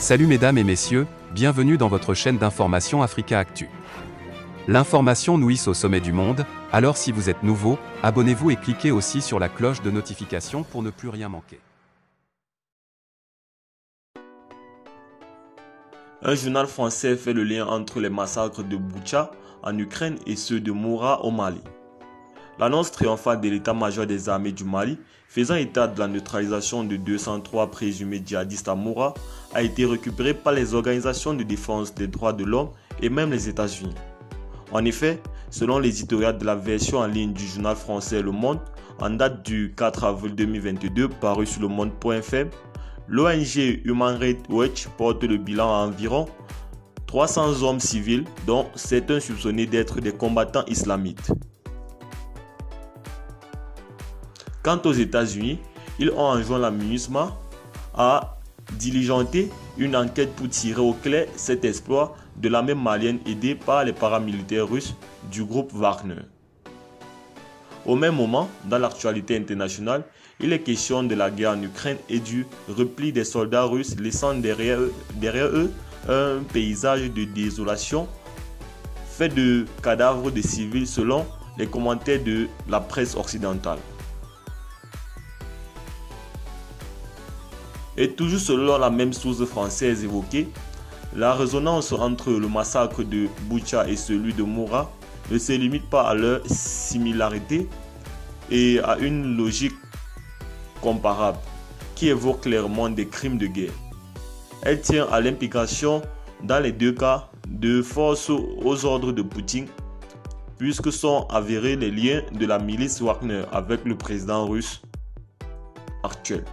Salut mesdames et messieurs, bienvenue dans votre chaîne d'information Africa Actu. L'information nous hisse au sommet du monde, alors si vous êtes nouveau, abonnez-vous et cliquez aussi sur la cloche de notification pour ne plus rien manquer. Un journal français fait le lien entre les massacres de Boutcha en Ukraine et ceux de Moura au Mali. L'annonce triomphale de l'état-major des armées du Mali, faisant état de la neutralisation de 203 présumés djihadistes à Moura, a été récupérée par les organisations de défense des droits de l'homme et même les États-Unis. En effet, selon l'éditorial de la version en ligne du journal français Le Monde, en date du 4 avril 2022 paru sur lemonde.fr, l'ONG Human Rights Watch porte le bilan à environ 300 hommes civils, dont certains soupçonnés d'être des combattants islamites. Quant aux États-Unis, ils ont enjoint la MINUSMA à diligenter une enquête pour tirer au clair cet exploit de l'armée malienne aidée par les paramilitaires russes du groupe Wagner. Au même moment, dans l'actualité internationale, il est question de la guerre en Ukraine et du repli des soldats russes laissant derrière eux un paysage de désolation fait de cadavres de civils selon les commentaires de la presse occidentale. Et toujours selon la même source française évoquée, la résonance entre le massacre de Boutcha et celui de Moura ne se limite pas à leur similarité et à une logique comparable qui évoque clairement des crimes de guerre. Elle tient à l'implication dans les deux cas de forces aux ordres de Poutine, puisque sont avérés les liens de la milice Wagner avec le président russe actuel.